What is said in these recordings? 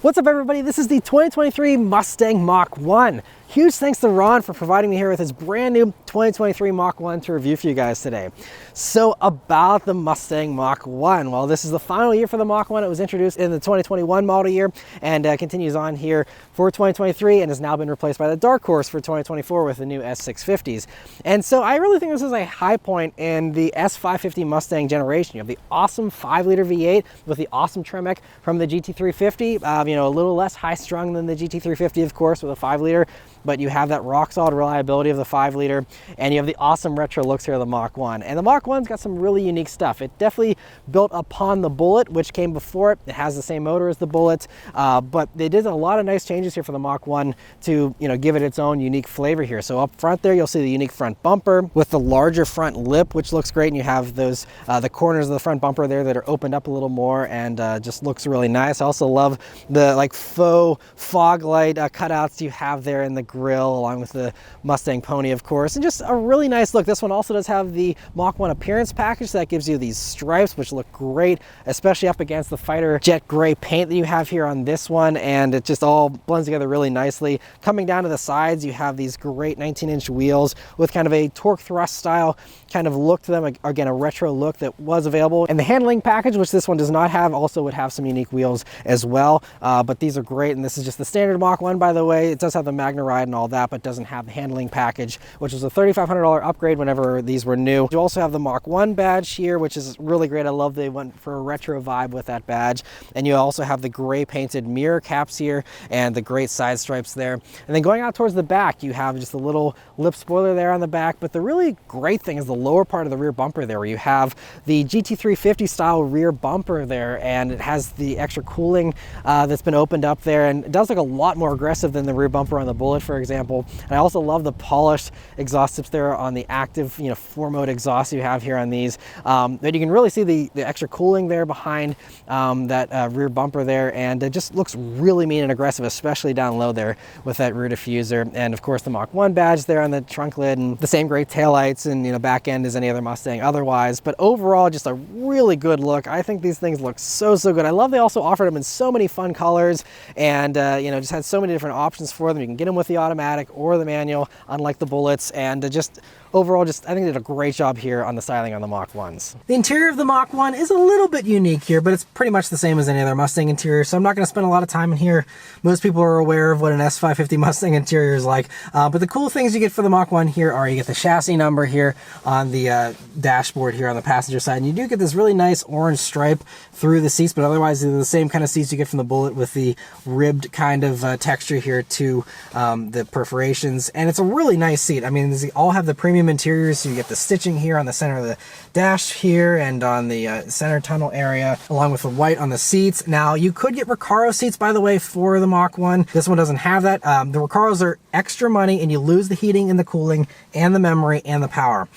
What's up everybody, this is the 2023 Mustang Mach 1. Huge thanks to Ron for providing me here with his brand new 2023 Mach 1 to review for you guys today. So about the Mustang Mach 1, well this is the final year for the Mach 1. It was introduced in the 2021 model year and continues on here for 2023 and has now been replaced by the Dark Horse for 2024 with the new S650s. And so I really think this is a high point in the S550 Mustang generation. You have the awesome 5-liter V8 with the awesome Tremec from the GT350, you know, a little less high-strung than the GT350 of course with a 5-liter, but you have that rock-solid reliability of the 5-liter, and you have the awesome retro looks here of the Mach 1. And the Mach 1's got some really unique stuff. It definitely built upon the Bullet, which came before it. It has the same motor as the Bullet, but they did a lot of nice changes here for the Mach 1 to, you know, give it its own unique flavor here. So up front there, you'll see the unique front bumper with the larger front lip, which looks great, and you have those the corners of the front bumper there that are opened up a little more and just looks really nice. I also love the like faux fog light cutouts you have there in the grille, along with the Mustang pony of course, and just a really nice look. This one also does have the Mach 1 appearance package that gives you these stripes which look great, especially up against the fighter jet gray paint that you have here on this one, and it just all blends together really nicely. Coming down to the sides, you have these great 19-inch wheels with kind of a torque thrust style kind of look to them, again a retro look that was available. And the handling package, which this one does not have, also would have some unique wheels as well, but these are great. And this is just the standard Mach 1, by the way. It does have the Magna Ride and all that, but doesn't have the handling package, which was a $3,500 upgrade whenever these were new. You also have the Mach 1 badge here, which is really great. I love they went for a retro vibe with that badge. And you also have the gray painted mirror caps here and the great side stripes there. And then going out towards the back, you have just a little lip spoiler there on the back, but the really great thing is the lower part of the rear bumper there, where you have the GT350 style rear bumper there, and it has the extra cooling that's been opened up there, and it does look a lot more aggressive than the rear bumper on the Bullet, for example. And I also love the polished exhaust tips there on the active, you know, 4-mode exhaust you have here on these. But you can really see the extra cooling there behind that rear bumper there, and it just looks really mean and aggressive, especially down low there with that rear diffuser. And of course the Mach 1 badge there on the trunk lid, and the same great taillights and, you know, back end as any other Mustang otherwise. But overall, just a really good look. I think these things look so good. I love they also offered them in so many fun colors, and you know, just had so many different options for them. You can get them with the automatic or the manual, unlike the Bullets, and just overall, just I think they did a great job here on the styling on the Mach 1s. The interior of the Mach 1 is a little bit unique here, but it's pretty much the same as any other Mustang interior, so I'm not going to spend a lot of time in here. Most people are aware of what an S550 Mustang interior is like, but the cool things you get for the Mach 1 here are you get the chassis number here on the dashboard here on the passenger side, and you do get this really nice orange stripe through the seats, but otherwise they're the same kind of seats you get from the Bullet with the ribbed kind of texture here to the perforations, and it's a really nice seat. I mean, these all have the premium interiors, so you get the stitching here on the center of the dash here and on the center tunnel area, along with the white on the seats. Now you could get Recaro seats, by the way, for the Mach 1. This one doesn't have that. The Recaros are extra money, and you lose the heating and the cooling and the memory and the power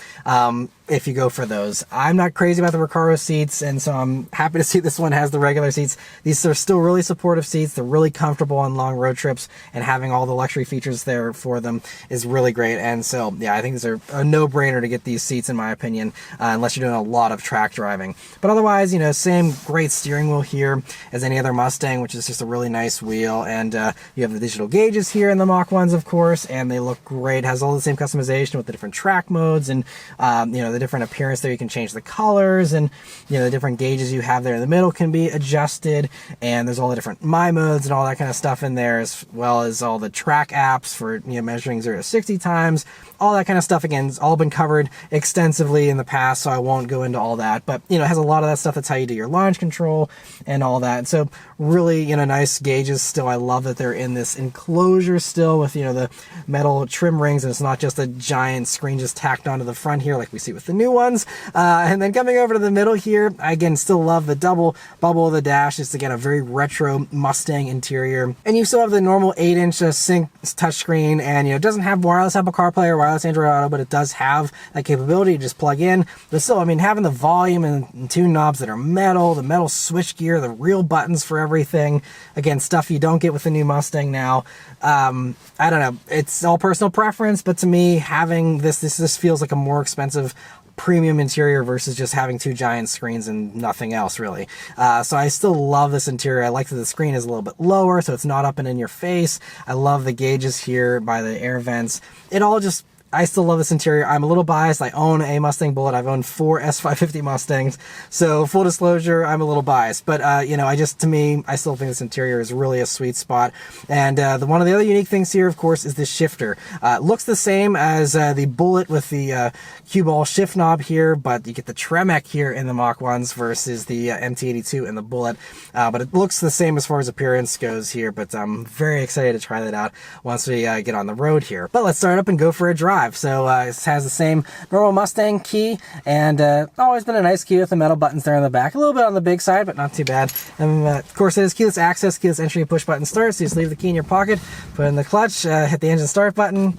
if you go for those. I'm not crazy about the Recaro seats, and so I'm happy to see this one has the regular seats. These are still really supportive seats. They're really comfortable on long road trips, and having all the luxury features there for them is really great. And so yeah, I think these are a no-brainer to get these seats in my opinion, unless you're doing a lot of track driving. But otherwise, you know, same great steering wheel here as any other Mustang, which is just a really nice wheel. And you have the digital gauges here in the Mach 1s, of course, and they look great. It has all the same customization with the different track modes and you know, the different appearance there. You can change the colors, and you know, the different gauges you have there in the middle can be adjusted, and there's all the different my modes and all that kind of stuff in there, as well as all the track apps for, you know, measuring 0 to 60 times, all that kind of stuff. Again, it's all been covered extensively in the past, so I won't go into all that, but you know, it has a lot of that stuff. That's how you do your launch control and all that. So really, you know, nice gauges still. I love that they're in this enclosure still with, you know, the metal trim rings, and it's not just a giant screen just tacked onto the front here like we see with the new ones. And then coming over to the middle here, I again still love the double bubble of the dash. It's again a very retro Mustang interior, and you still have the normal 8-inch sync touchscreen, and you know, it doesn't have wireless Apple CarPlay or wireless Android Auto, but it does have that capability to just plug in. But still, I mean, having the volume and two knobs that are metal, the metal switch gear, the real buttons for everything, again, stuff you don't get with the new Mustang now. I don't know, it's all personal preference, but to me, having this feels like a more expensive premium interior versus just having two giant screens and nothing else really. So I still love this interior. I like that the screen is a little bit lower so it's not up and in your face. I love the gauges here by the air vents. It all just, I still love this interior. I'm a little biased. I own a Mustang Bullitt. I've owned 4 S550 Mustangs. So full disclosure, I'm a little biased. But, you know, to me, I still think this interior is really a sweet spot. And one of the other unique things here, of course, is this shifter. It looks the same as the Bullitt with the cue ball shift knob here, but you get the Tremec here in the Mach 1s versus the MT82 and the Bullitt. But it looks the same as far as appearance goes here. But I'm very excited to try that out once we get on the road here. But let's start up and go for a drive. So it has the same normal Mustang key, and always been a nice key with the metal buttons there on the back. A little bit on the big side, but not too bad. And of course, it is keyless access, keyless entry, push button start. So you just leave the key in your pocket, put in the clutch, hit the engine start button,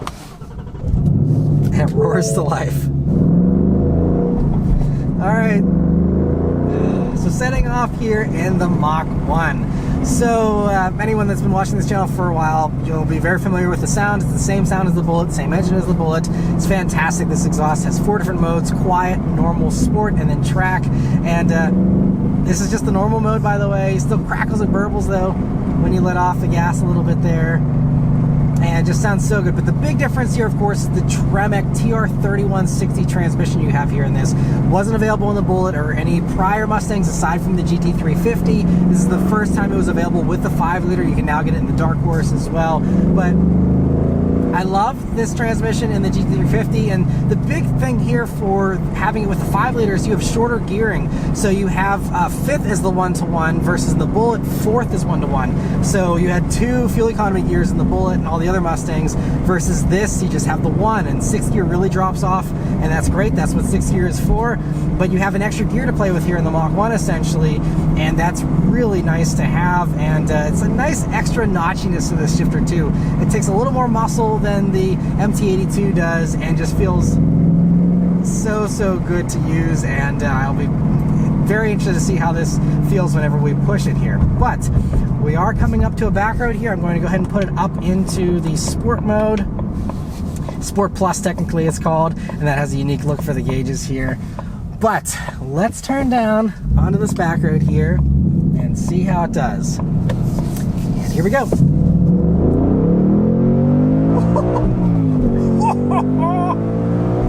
and it roars to life. All right. So setting off here in the Mach 1. So anyone that's been watching this channel for a while, you'll be very familiar with the sound. It's the same sound as the Bullitt, same engine as the Bullitt. It's fantastic. This exhaust has 4 different modes: quiet, normal, sport, and then track. And this is just the normal mode, by the way. It still crackles and burbles though when you let off the gas a little bit there. And it just sounds so good. But the big difference here, of course, is the Tremec TR-3160 transmission you have here in this. Wasn't available in the Bullitt or any prior Mustangs aside from the GT350. This is the first time it was available with the 5-liter. You can now get it in the Dark Horse as well. But I love this transmission in the GT350, and the big thing here for having it with the 5-liter is you have shorter gearing. So you have 5th is the 1-to-1 versus the Bullitt 4th is 1-to-1. So you had 2 fuel economy gears in the Bullitt and all the other Mustangs versus this you just have the 1, and 6th gear really drops off, and that's great. That's what 6th gear is for. But you have an extra gear to play with here in the Mach 1 essentially, and that's really nice to have. And it's a nice extra notchiness to this shifter too. It takes a little more muscle than the MT82 does and just feels so good to use, and I'll be very interested to see how this feels whenever we push it here. But we are coming up to a back road here. I'm going to go ahead and put it up into the sport mode. Sport Plus technically it's called, and that has a unique look for the gauges here. But let's turn down onto this back road here and see how it does. And here we go.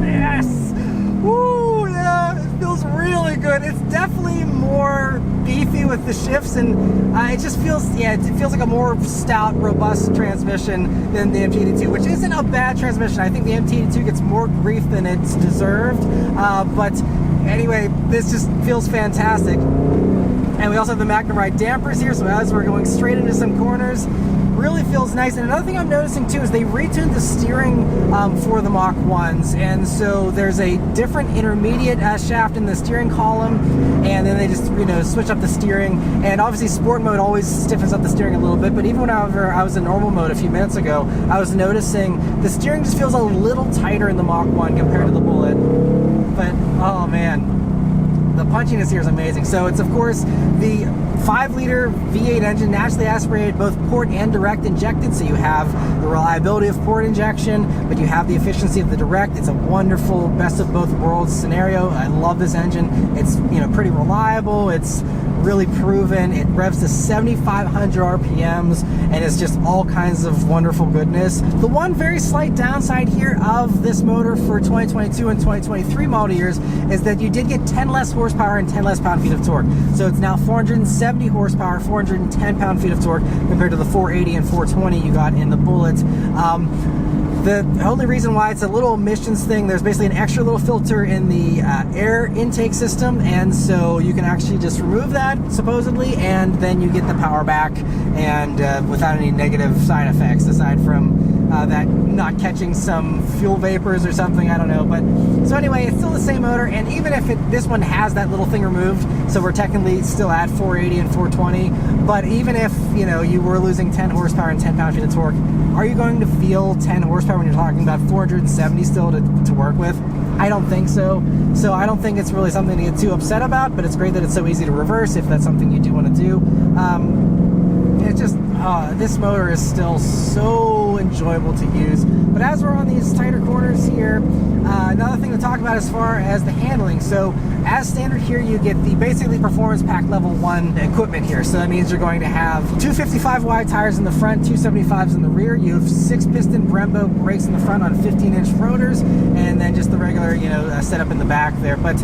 Yes! Woo, yeah, it feels really good. It's definitely more beefy with the shifts, and it just feels, yeah, it feels like a more stout, robust transmission than the MT82, which isn't a bad transmission. I think the MT82 gets more grief than it's deserved, but anyway, this just feels fantastic. And we also have the Magnum Ride dampers here, so as we're going straight into some corners, really feels nice. And another thing I'm noticing too is they retuned the steering for the Mach 1s, and so there's a different intermediate shaft in the steering column, and then they just, you know, switch up the steering. And obviously sport mode always stiffens up the steering a little bit, but even whenever I was in normal mode a few minutes ago, I was noticing the steering just feels a little tighter in the Mach 1 compared to the Bullitt. But oh man, the punchiness here is amazing. So it's of course the 5-liter V8 engine, naturally aspirated, both port and direct injected, so you have the reliability of port injection, but you have the efficiency of the direct. It's a wonderful best of both worlds scenario. I love this engine. It's, you know, pretty reliable. It's really proven. It revs to 7,500 RPMs, and it's just all kinds of wonderful goodness. The one very slight downside here of this motor for 2022 and 2023 model years is that you did get 10 less horsepower and 10 less pound-feet of torque. So it's now 470 horsepower, 410 pound-feet of torque compared to the 480 and 420 you got in the Bullitt. The only reason why it's a little emissions thing, there's basically an extra little filter in the air intake system, and so you can actually just remove that, supposedly, and then you get the power back, and without any negative side effects, aside from that not catching some fuel vapors or something, I don't know. But so anyway, it's still the same motor, and even if this one has that little thing removed, so we're technically still at 480 and 420, but even if, you know, you were losing 10 horsepower and 10 pound-feet of torque, are you going to feel 10 horsepower when you're talking about 470 still to work with? I don't think so. So I don't think it's really something to get too upset about, but it's great that it's so easy to reverse if that's something you do want to do. It's just, this motor is still so enjoyable to use. But as we're on these tighter corners here, another thing to talk about as far as the handling. So as standard here, you get the basically performance pack level 1 equipment here. So that means you're going to have 255 wide tires in the front, 275s in the rear. You have 6-piston Brembo brakes in the front on 15-inch rotors, and then just the regular, setup in the back there. But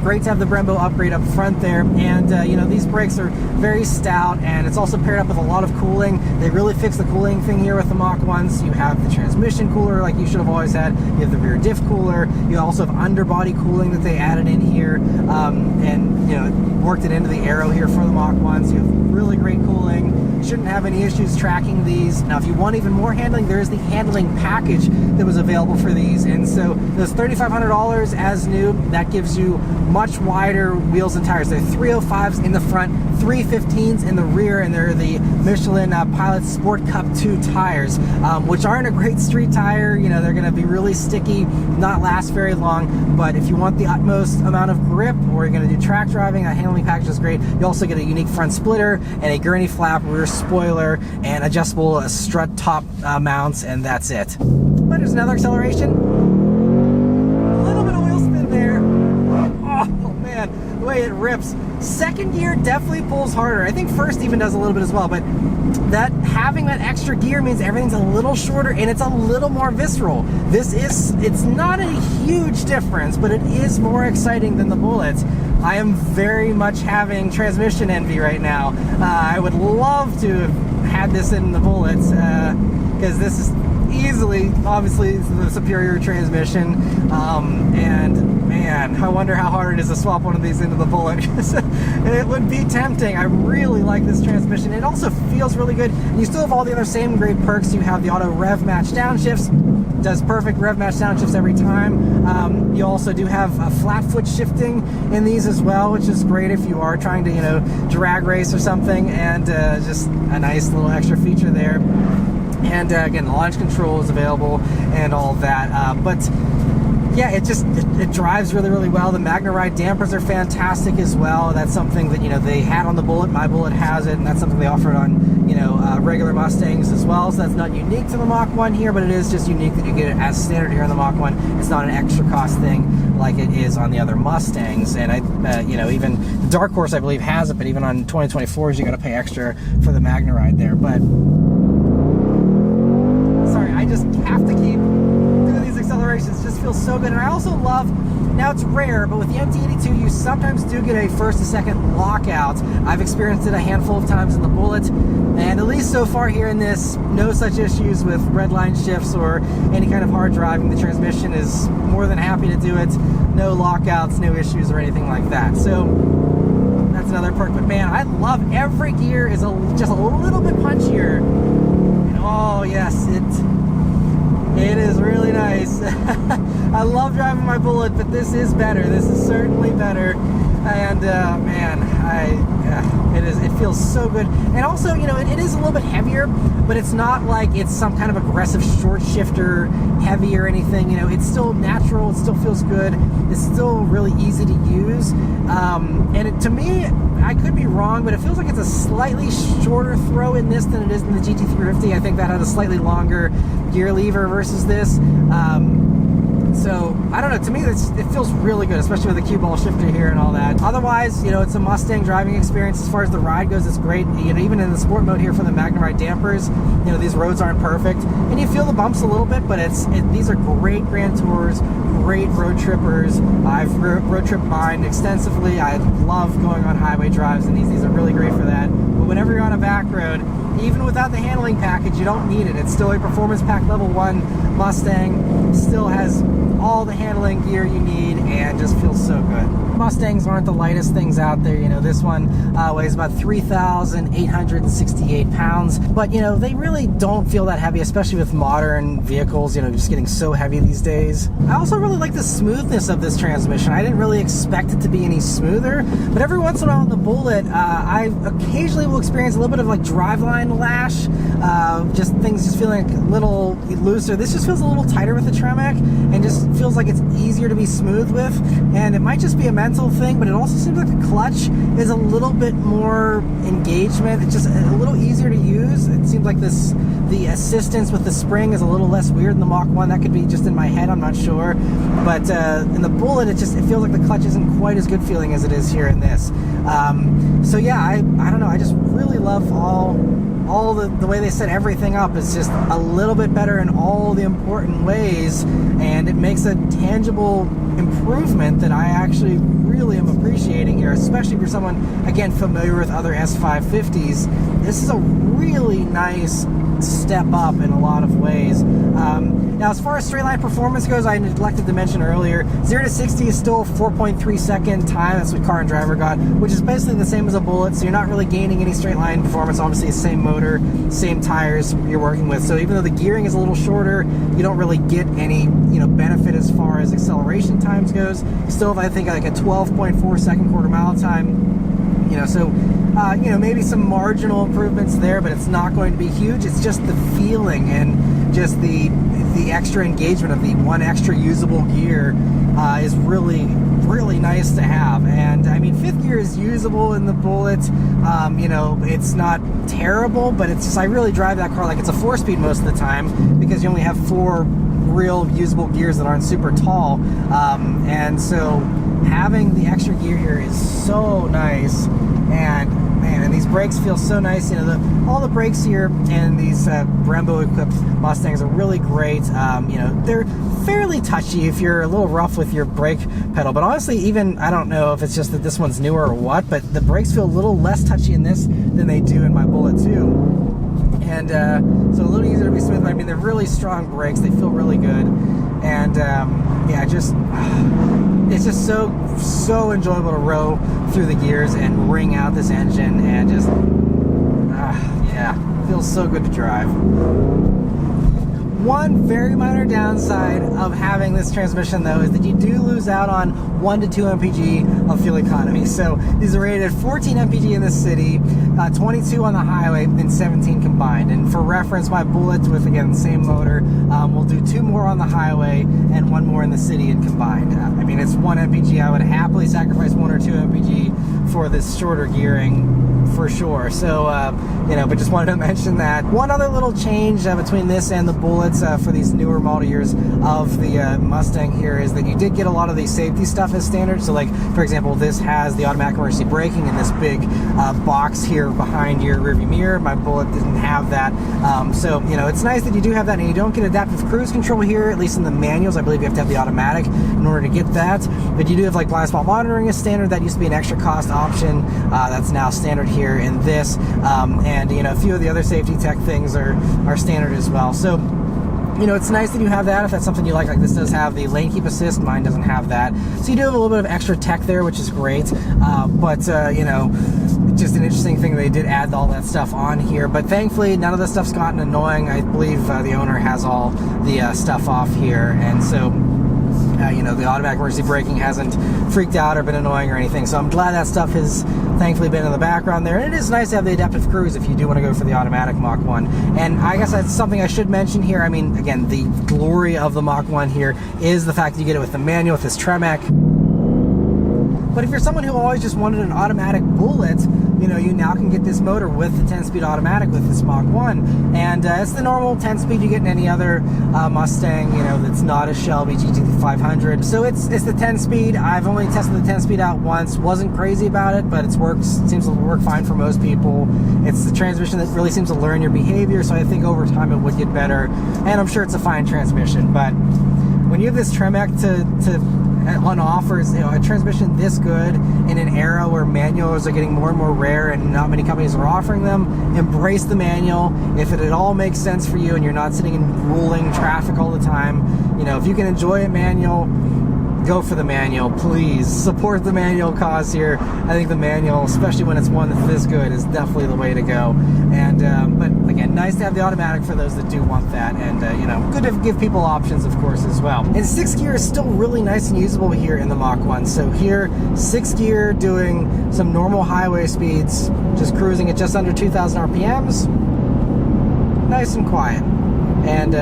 great to have the Brembo upgrade up front there. And these brakes are very stout, and it's also paired up with a lot of cooling. They really fixed the cooling thing here with the Mach 1s. You have the transmission cooler like you should have always had. You have the rear diff cooler. You also have underbody cooling that they added in here, and worked it into the aero here for the Mach 1s. You have really great cooling. Shouldn't have any issues tracking these. Now, if you want even more handling, there is the handling package that was available for these. And so those $3,500 as new, that gives you much wider wheels and tires. They're 305s in the front, 315s in the rear, and they're the Michelin Pilot Sport Cup 2 tires, which aren't a great street tire. They're going to be really sticky, not last very long. But if you want the utmost amount of grip, or you're going to do track driving, that handling package is great. You also get a unique front splitter and a gurney flap rear spoiler and adjustable strut top mounts, and that's it. But there's another acceleration. A little bit of wheel spin there. Oh man, the way it rips. Second gear definitely pulls harder. I think first even does a little bit as well, but having that extra gear means everything's a little shorter and it's a little more visceral. It's not a huge difference, but it is more exciting than the Bullet. I am very much having transmission envy right now. I would love to have had this in the Bullets, because this is easily, obviously, the superior transmission. And man, I wonder how hard it is to swap one of these into the Bullet. It would be tempting. I really like this transmission. It also feels really good. You still have all the other same great perks. You have the auto rev match downshifts. Does perfect rev match downshifts every time. You also do have flat foot shifting in these as well, which is great if you are trying to drag race or something, and just a nice little extra feature there. And again, launch control is available and all that. But yeah, it drives really, really well. The MagneRide dampers are fantastic as well. That's something that they had on the Bullet. My Bullet has it, and that's something they offered on regular Mustangs as well. So that's not unique to the Mach 1 here, but it is just unique that you get it as standard here on the Mach 1. It's not an extra cost thing like it is on the other Mustangs. And even the Dark Horse, I believe, has it, but even on 2024s, you got to pay extra for the MagneRide there. But sorry, I just have to keep doing these accelerations. It just feels so good. And I also love, now it's rare, but with the MT82, you sometimes do get a first to second lockout. I've experienced it a handful of times in the Bullet, and at least so far here in this, no such issues with red line shifts or any kind of hard driving. The transmission is more than happy to do it. No lockouts, no issues or anything like that. So that's another perk. But man, I love every gear is just a little bit punchier. And oh yes, it is really nice. I love driving my Bullet, but this is better. This is certainly better. And man, it feels so good. And also, it is a little bit heavier, but it's not like it's some kind of aggressive short shifter heavy or anything. It's still natural. It still feels good. It's still really easy to use. And to me, I could be wrong, but it feels like it's a slightly shorter throw in this than it is in the GT350. I think that had a slightly longer gear lever versus this. So, I don't know, to me it feels really good, especially with the cue ball shifter here and all that. Otherwise, it's a Mustang driving experience. As far as the ride goes, it's great. Even in the sport mode here for the MagneRide dampers, these roads aren't perfect. And you feel the bumps a little bit, but these are great Grand Tours, great road trippers. I've road tripped mine extensively. I love going on highway drives, and these are really great for that. But whenever you're on a back road, even without the handling package, you don't need it. It's still a performance pack level 1 Mustang. Still has all the handling gear you need and just feels so good. Mustangs aren't the lightest things out there. This one weighs about 3,868 pounds, but they really don't feel that heavy, especially with modern vehicles, just getting so heavy these days. I also really like the smoothness of this transmission. I didn't really expect it to be any smoother, but every once in a while in the Bullet, I occasionally will experience a little bit of like driveline lash, just things just feeling a little looser. This just feels a little tighter with the Tremec and just feels like it's easier to be smooth with, and it might just be a mental mental thing, but it also seems like the clutch is a little bit more engagement. It's just a little easier to use. It seems like the assistance with the spring is a little less weird in the Mach 1. That could be just in my head, I'm not sure. But in the Bullet, it feels like the clutch isn't quite as good feeling as it is here in this. So yeah, I don't know, I just really love all the way they set everything up. Is just a little bit better in all the important ways, and it makes a tangible improvement that I actually really am appreciating here, especially if you're someone, again, familiar with other S550s. This is a really nice step up in a lot of ways. Now, as far as straight line performance goes, I neglected to mention earlier, 0 to 60 is still 4.3 second time. That's what Car and Driver got, which is basically the same as a Bullet, so you're not really gaining any straight line performance. Obviously, same motor, same tires you're working with, so even though the gearing is a little shorter, you don't really get any, benefit as far as acceleration times goes. You still have, I think, like a 12.4 second quarter mile time. So maybe some marginal improvements there, but it's not going to be huge. It's just the feeling and just the extra engagement of the one extra usable gear is really, really nice to have. And I mean, fifth gear is usable in the Bullet. It's not terrible, but it's just, I really drive that car like it's a 4-speed most of the time, because you only have 4 real usable gears that aren't super tall. And so having the extra gear here is so nice. And man, and these brakes feel so nice. All the brakes here and these Brembo equipped Mustangs are really great. They're fairly touchy if you're a little rough with your brake pedal, but honestly, even, I don't know if it's just that this one's newer or what, but the brakes feel a little less touchy in this than they do in my Bullet 2. And so a little easier to be smooth, but I mean, they're really strong brakes. They feel really good. And it's just so enjoyable to row through the gears and wring out this engine, and just feels so good to drive. One very minor downside of having this transmission, though, is that you do lose out on 1 to 2 mpg of fuel economy. So these are rated at 14 mpg in the city, 22 on the highway, and 17 combined. And for reference, my Bullet, with, again, the same motor, will do 2 more on the highway and 1 more in the city and combined. I mean, it's 1 mpg. I would happily sacrifice 1 or 2 mpg for this shorter gearing, for sure. So, but just wanted to mention that. One other little change between this and the Bullets for these newer model years of the Mustang here is that you did get a lot of the safety stuff as standard. So, like, for example, this has the automatic emergency braking in this big box here behind your rearview mirror. My Bullet didn't have that. So, it's nice that you do have that, and you don't get adaptive cruise control here, at least in the manuals. I believe you have to have the automatic in order to get that. But you do have, like, blind spot monitoring as standard. That used to be an extra cost option. That's now standard here in this. And, a few of the other safety tech things are standard as well. So, it's nice that you have that if that's something you like. Like, this does have the lane keep assist. Mine doesn't have that. So you do have a little bit of extra tech there, which is great. But just an interesting thing, they did add all that stuff on here. But thankfully, none of this stuff's gotten annoying. I believe the owner has all the stuff off here. And so, the automatic emergency braking hasn't freaked out or been annoying or anything. So I'm glad that stuff has thankfully been in the background there. And it is nice to have the adaptive cruise if you do want to go for the automatic Mach 1. And I guess that's something I should mention here. I mean, again, the glory of the Mach 1 here is the fact that you get it with the manual, with this Tremec. But if you're someone who always just wanted an automatic Bullet, you now can get this motor with the 10-speed automatic with this Mach 1. And it's the normal 10-speed you get in any other Mustang, that's not a Shelby GT350. So it's the 10-speed. I've only tested the 10-speed out once. Wasn't crazy about it, but seems to work fine for most people. It's the transmission that really seems to learn your behavior, so I think over time it would get better. And I'm sure it's a fine transmission. But when you have this Tremec on offers, a transmission this good in an era where manuals are getting more and more rare and not many companies are offering them, embrace the manual. If it at all makes sense for you and you're not sitting in grueling traffic all the time, if you can enjoy a manual, go for the manual. Please support the manual cause here. I think the manual, especially when it's one that's this good, is definitely the way to go. And but again, nice to have the automatic for those that do want that, and good to give people options, of course, as well. And 6th gear is still really nice and usable here in the Mach 1. So here, 6th gear, doing some normal highway speeds, just cruising at just under 2,000 RPMs. Nice and quiet. and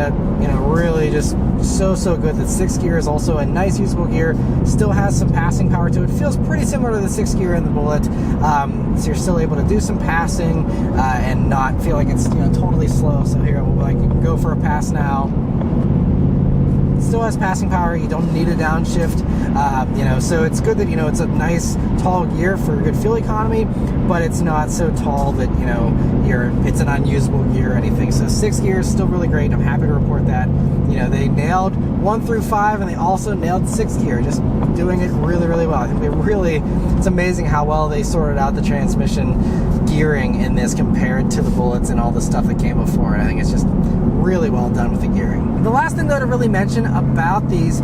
you know, really just so good. The 6th gear is also a nice usable gear, still has some passing power to it. Feels pretty similar to the 6th gear in the Bullet, so you're still able to do some passing and not feel like it's, you know, totally slow. So here, like, you can go for a pass now. Still has passing power, you don't need a downshift, you know, so it's good that, you know, it's a nice tall gear for good fuel economy, but it's not so tall that, you know, it's an unusable gear or anything. So 6th gear is still really great. I'm happy to report that, you know, they nailed 1 through 5 and they also nailed 6th gear, just doing it really well. I think it's amazing how well they sorted out the transmission gearing in this compared to the Bullets and all the stuff that came before it. I think it's just really well done with the gearing. The last thing though to really mention about these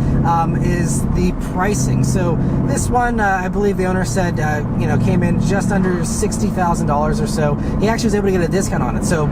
is the pricing. So this one, I believe the owner said, you know, came in just under $60,000 or so. He actually was able to get a discount on it. So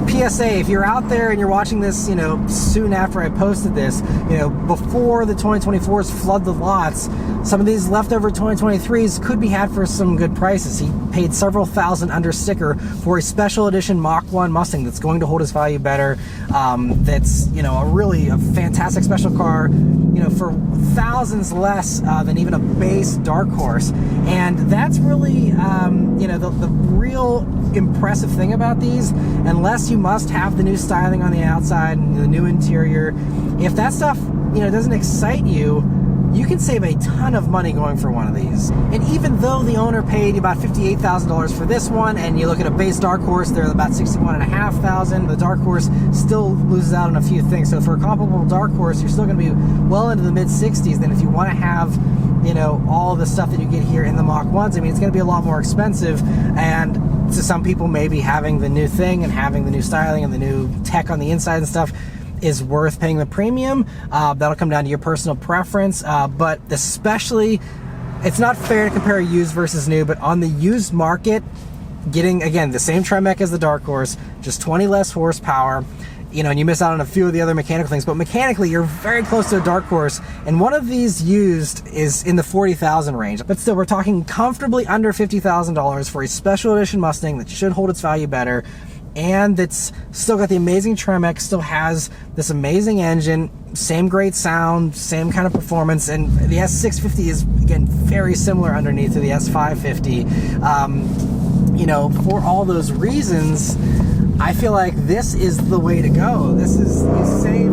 PSA, if you're out there and you're watching this, you know, soon after I posted this, you know, before the 2024s flood the lots, some of these leftover 2023s could be had for some good prices. He paid several thousand under sticker for a special edition Mach 1 Mustang that's going to hold its value better. That's, you know, a fantastic special car, you know, for thousands less than even a base Dark Horse. And that's really, you know, the real impressive thing about these, unless you must have the new styling on the outside and the new interior. If that stuff, you know, doesn't excite you, you can save a ton of money going for one of these. And even though the owner paid about $58,000 for this one, and you look at a base Dark Horse, they're about $61,500. The Dark Horse still loses out on a few things. So for a comparable Dark Horse, you're still going to be well into the mid-60s. Then if you want to have, you know, all the stuff that you get here in the Mach 1s, I mean, it's going to be a lot more expensive. And to some people, maybe having the new thing and having the new styling and the new tech on the inside and stuff is worth paying the premium. That'll come down to your personal preference, but especially, it's not fair to compare used versus new, but on the used market, getting, again, the same Tremec as the Dark Horse, just 20 less horsepower, you know, and you miss out on a few of the other mechanical things, but mechanically you're very close to a Dark Horse, and one of these used is in the 40,000 range. But still, we're talking comfortably under $50,000 for a special edition Mustang that should hold its value better, and it's still got the amazing Tremec, still has this amazing engine, same great sound, same kind of performance, and the S650 is, again, very similar underneath to the S550. You know, for all those reasons, I feel like this is the way to go. This is, you save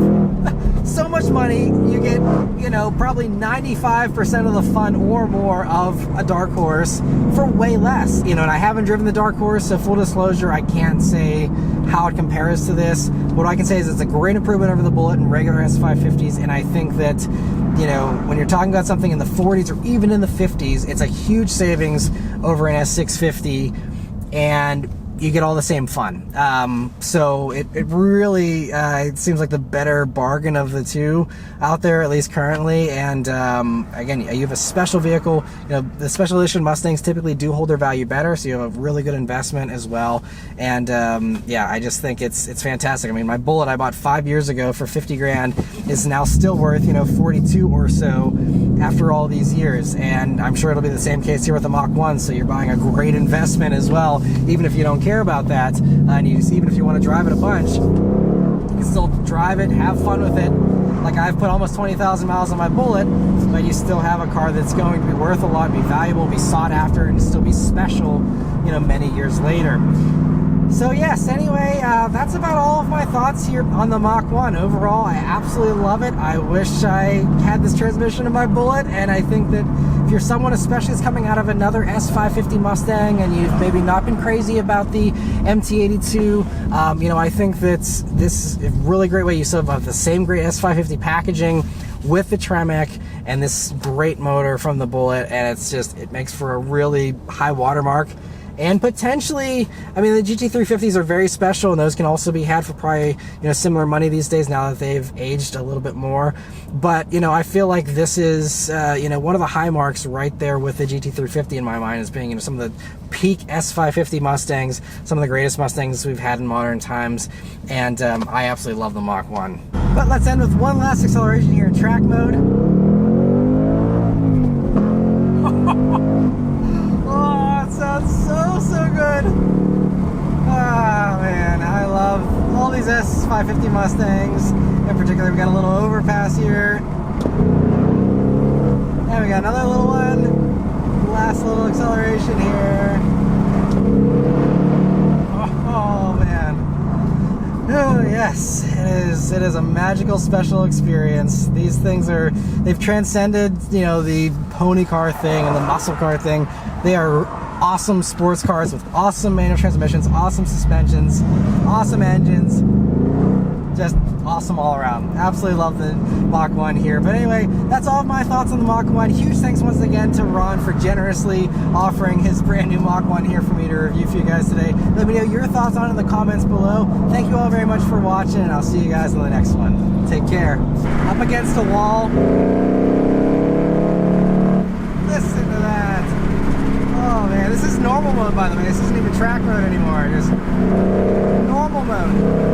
so much money, you get, you know, probably 95% of the fun or more of a Dark Horse for way less. You know, and I haven't driven the Dark Horse, so full disclosure, I can't say how it compares to this. What I can say is it's a great improvement over the Bullet and regular S550s, and I think that, you know, when you're talking about something in the 40s or even in the 50s, it's a huge savings over an S650, and you get all the same fun. So it really it seems like the better bargain of the two out there, at least currently. And again, you have a special vehicle. You know, the special edition Mustangs typically do hold their value better, so you have a really good investment as well. And yeah, I just think it's fantastic. I mean, my Bullet I bought 5 years ago for 50 grand is now still worth, you know, 42 or so after all these years, and I'm sure it'll be the same case here with the Mach 1. So you're buying a great investment as well, even if you don't care about that, and even if you want to drive it a bunch, you can still drive it, have fun with it. Like, I've put almost 20,000 miles on my Bullet, but you still have a car that's going to be worth a lot, be valuable, be sought after, and still be special, you know, many years later. So yes, anyway, that's about all of my thoughts here on the Mach 1. Overall, I absolutely love it. I wish I had this transmission in my Bullet, and I think that if you're someone especially that's coming out of another S550 Mustang and you've maybe not been crazy about the MT82, you know, I think that this is a really great way. You still have the same great S550 packaging with the Tremec and this great motor from the Bullet, and it's just, it makes for a really high watermark. And potentially, I mean, the GT350s are very special, and those can also be had for probably, you know, similar money these days now that they've aged a little bit more. But, you know, I feel like this is, you know, one of the high marks right there with the GT350 in my mind, as being, you know, some of the peak S550 Mustangs, some of the greatest Mustangs we've had in modern times. And I absolutely love the Mach 1. But let's end with one last acceleration here in track mode. Sounds so good. Ah, man, I love all these these S550 Mustangs. In particular, we got a little overpass here. And we got another little one. Last little acceleration here. Oh man. Oh yes, it is a magical, special experience. These things they've transcended, you know, the pony car thing and the muscle car thing. They are awesome sports cars with awesome manual transmissions, awesome suspensions, awesome engines, just awesome all around. Absolutely love the Mach 1 here. But anyway, that's all of my thoughts on the Mach 1. Huge thanks once again to Ron for generously offering his brand new Mach 1 here for me to review for you guys today. Let me know your thoughts on it in the comments below. Thank you all very much for watching, and I'll see you guys in the next one. Take care. Up against the wall. Listen to that. Oh man, this is normal mode, by the way. This isn't even track mode anymore. Just normal mode.